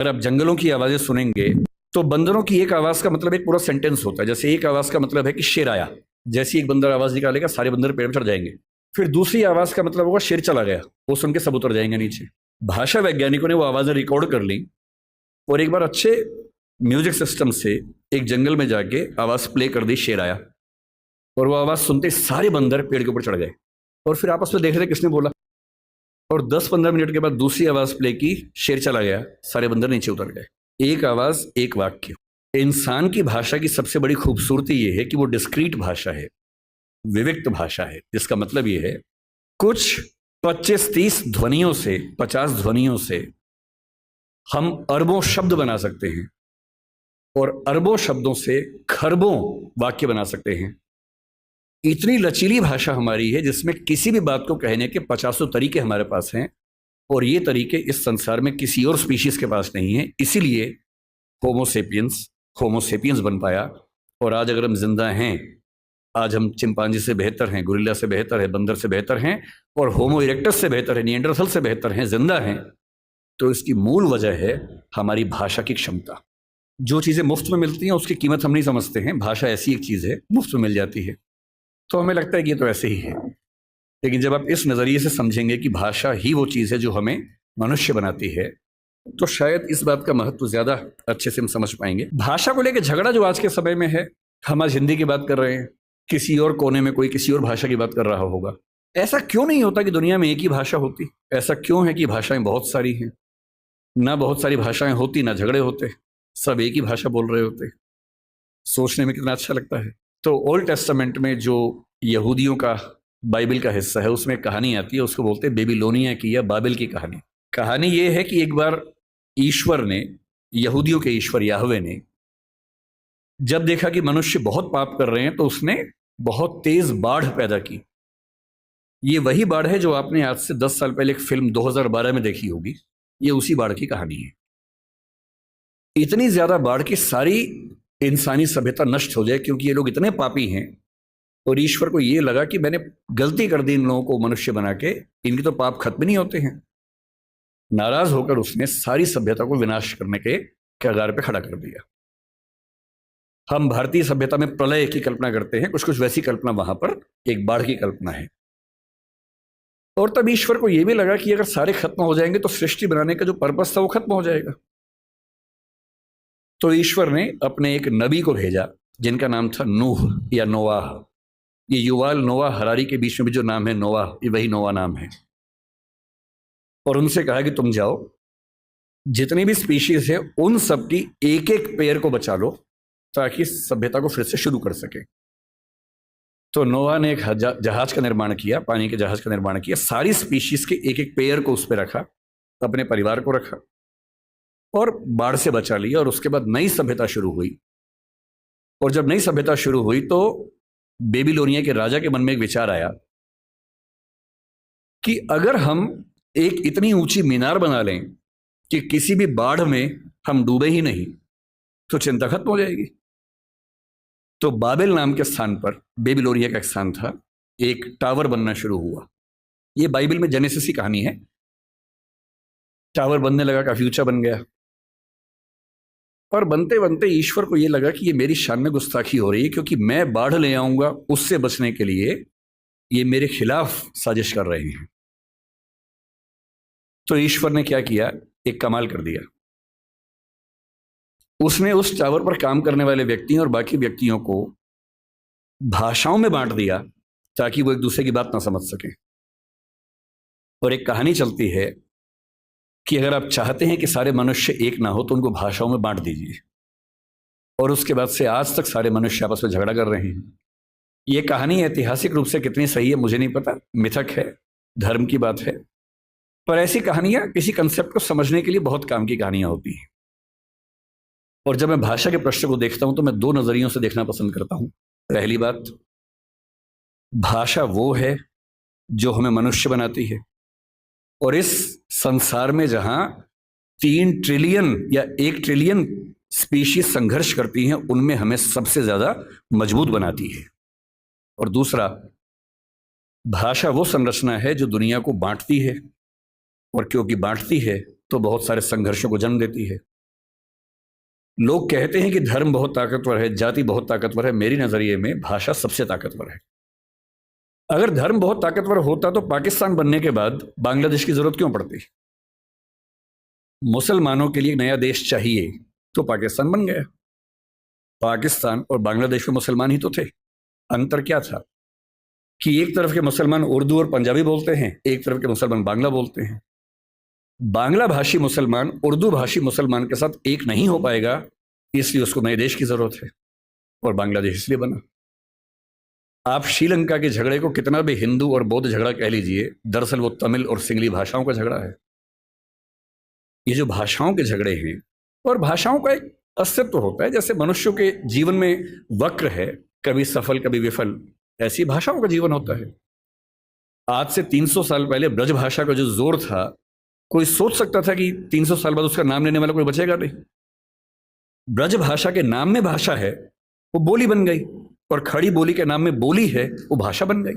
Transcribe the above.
अगर आप जंगलों की आवाजें सुनेंगे तो बंदरों की एक आवाज का मतलब एक पूरा सेंटेंस होता है। जैसे एक आवाज का मतलब है कि शेर आया, जैसी एक बंदर आवाज निकालेगा सारे बंदर पेड़ पर चढ़ जाएंगे। फिर दूसरी आवाज का मतलब होगा शेर चला गया, वो सुन के सब उतर जाएंगे नीचे। भाषा वैज्ञानिकों ने वो आवाजें रिकॉर्ड कर ली और एक बार अच्छे म्यूजिक सिस्टम से एक जंगल में जाके आवाज प्ले कर दी, शेर आया, और वो आवाज सुनते ही सारे बंदर पेड़ के ऊपर चढ़ गए और फिर आपस में देख रहे किसने बोला। और 10-15 मिनट के बाद दूसरी आवाज प्ले की, शेर चला गया, सारे बंदर नीचे उतर गए। एक आवाज एक वाक्य। इंसान की भाषा की सबसे बड़ी खूबसूरती यह है कि वो डिस्क्रीट भाषा है, विविक्त भाषा है, जिसका मतलब यह है कुछ 25-30 ध्वनियों से, 50 ध्वनियों से हम अरबों शब्द बना सकते हैं और अरबों शब्दों से खरबों वाक्य बना सकते हैं। इतनी लचीली भाषा हमारी है जिसमें किसी भी बात को कहने के 50 तरीके हमारे पास हैं और ये तरीके इस संसार में किसी और स्पीशीज के पास नहीं है। इसीलिए होमोसेपियंस बन पाया। और आज अगर हम जिंदा हैं, आज हम चिंपांजी से बेहतर हैं, गुरिल्ला से बेहतर है, बंदर से बेहतर हैं और होमो इरेक्टस से बेहतर है, निएंडरथल से बेहतर हैं, जिंदा हैं, तो इसकी मूल वजह है हमारी भाषा की क्षमता। जो चीज़ें मुफ्त में मिलती हैं उसकी कीमत हम नहीं समझते हैं। भाषा ऐसी एक चीज़ है, मुफ्त में मिल जाती है तो हमें लगता है कि ये तो ऐसे ही है। लेकिन जब आप इस नज़रिए से समझेंगे कि भाषा ही वो चीज़ है जो हमें मनुष्य बनाती है, तो शायद इस बात का महत्व ज़्यादा अच्छे से हम समझ पाएंगे। भाषा को लेकर झगड़ा जो आज के समय में है, हम आज हिंदी की बात कर रहे हैं, किसी और कोने में कोई किसी और भाषा की बात कर रहा होगा। ऐसा क्यों नहीं होता कि दुनिया में एक ही भाषा होती? ऐसा क्यों है कि भाषाएं बहुत सारी हैं? ना बहुत सारी भाषाएं होती ना झगड़े होते, सब एक ही भाषा बोल रहे होते। सोचने में कितना अच्छा लगता है। तो ओल्ड टेस्टामेंट में जो यहूदियों का बाइबल का हिस्सा है उसमें कहानी आती है, उसको बोलते हैं बेबीलोनिया की या बाबिल की कहानी। कहानी ये है कि एक बार ईश्वर ने, यहूदियों के ईश्वर याहवे ने, जब देखा कि मनुष्य बहुत पाप कर रहे हैं तो उसने बहुत तेज बाढ़ पैदा की। ये वही बाढ़ है जो आपने आज से 10 साल पहले एक फिल्म 2012 में देखी होगी। ये उसी बाढ़ की कहानी है। इतनी ज्यादा बाढ़ की सारी इंसानी सभ्यता नष्ट हो जाए क्योंकि ये लोग इतने पापी हैं और ईश्वर को ये लगा कि मैंने गलती कर दी इन लोगों को मनुष्य बना के, इनके तो पाप खत्म नहीं होते हैं। नाराज होकर उसने सारी सभ्यता को विनाश करने के कगार पे खड़ा कर दिया। हम भारतीय सभ्यता में प्रलय की कल्पना करते हैं, कुछ कुछ वैसी कल्पना वहां पर एक बाढ़ की कल्पना है। और तब ईश्वर को यह भी लगा कि अगर सारे खत्म हो जाएंगे तो सृष्टि बनाने का जो पर्पस था वो खत्म हो जाएगा। तो ईश्वर ने अपने एक नबी को भेजा जिनका नाम था नूह या नोआह। ये युवाल नोआ हरारी के बीच में भी जो नाम है नोआह, ये वही नोआ नाम है। और उनसे कहा कि तुम जाओ, जितनी भी स्पीशीज है उन सब की एक एक पेड़ को बचा लो ताकि सभ्यता को फिर से शुरू कर सके। तो नोआ ने एक जहाज का निर्माण किया, पानी के जहाज का निर्माण किया, सारी स्पीशीज के एक एक पेड़ को उस पर रखा, अपने परिवार को रखा और बाढ़ से बचा लिया। और उसके बाद नई सभ्यता शुरू हुई। और जब नई सभ्यता शुरू हुई तो बेबीलोनिया के राजा के मन में एक विचार आया कि अगर हम एक इतनी ऊंची मीनार बना लें कि किसी भी बाढ़ में हम डूबे ही नहीं तो चिंता खत्म हो जाएगी। तो बाबेल नाम के स्थान पर, बेबीलोनिया का एक स्थान था, एक टावर बनना शुरू हुआ। यह बाइबल में जेनेसिस की कहानी है। टावर बनने लगा, काफी ऊंचा बन गया और बनते बनते ईश्वर को यह लगा कि ये मेरी शान में गुस्ताखी हो रही है क्योंकि मैं बाढ़ ले आऊंगा, उससे बचने के लिए ये मेरे खिलाफ साजिश कर रहे हैं। तो ईश्वर ने क्या किया, एक कमाल कर दिया। उसने उस टावर पर काम करने वाले व्यक्तियों और बाकी व्यक्तियों को भाषाओं में बांट दिया ताकि वो एक दूसरे की बात ना समझ सके। और एक कहानी चलती है कि अगर आप चाहते हैं कि सारे मनुष्य एक ना हो तो उनको भाषाओं में बांट दीजिए। और उसके बाद से आज तक सारे मनुष्य आपस में झगड़ा कर रहे हैं। ये कहानी ऐतिहासिक रूप से कितनी सही है मुझे नहीं पता, मिथक है, धर्म की बात है, पर ऐसी कहानियां किसी कंसेप्ट को समझने के लिए बहुत काम की कहानियां होती हैं। और जब मैं भाषा के प्रश्न को देखता हूं तो मैं 2 नजरियों से देखना पसंद करता हूं। पहली बात, भाषा वो है जो हमें मनुष्य बनाती है और इस संसार में जहां 3 ट्रिलियन या 1 ट्रिलियन स्पीशीज संघर्ष करती हैं उनमें हमें सबसे ज्यादा मजबूत बनाती है। और दूसरा, भाषा वो संरचना है जो दुनिया को बांटती है और क्योंकि बांटती है तो बहुत सारे संघर्षों को जन्म देती है। लोग कहते हैं कि धर्म बहुत ताकतवर है, जाति बहुत ताकतवर है। मेरी नजरिए में भाषा सबसे ताकतवर है। अगर धर्म बहुत ताकतवर होता तो पाकिस्तान बनने के बाद बांग्लादेश की जरूरत क्यों पड़ती? मुसलमानों के लिए नया देश चाहिए तो पाकिस्तान बन गया। पाकिस्तान और बांग्लादेश में मुसलमान ही तो थे। अंतर क्या था कि एक तरफ के मुसलमान उर्दू और पंजाबी बोलते हैं, एक तरफ के मुसलमान बांग्ला बोलते हैं। बांग्ला भाषी मुसलमान उर्दू भाषी मुसलमान के साथ एक नहीं हो पाएगा, इसलिए उसको नए देश की जरूरत है और बांग्लादेश इसलिए बना। आप श्रीलंका के झगड़े को कितना भी हिंदू और बौद्ध झगड़ा कह लीजिए, दरअसल वो तमिल और सिंगली भाषाओं का झगड़ा है। ये जो भाषाओं के झगड़े हैं, और भाषाओं का एक अस्तित्व होता है, जैसे मनुष्यों के जीवन में वक्र है, कभी सफल कभी विफल, ऐसी भाषाओं का जीवन होता है। आज से 300 साल पहले ब्रज भाषा का जो जोर था, कोई सोच सकता था कि 300 साल बाद उसका नाम लेने वाला कोई बचेगा नहीं। ब्रज भाषा के नाम में भाषा है, वो बोली बन गई, और खड़ी बोली के नाम में बोली है, वो भाषा बन गई।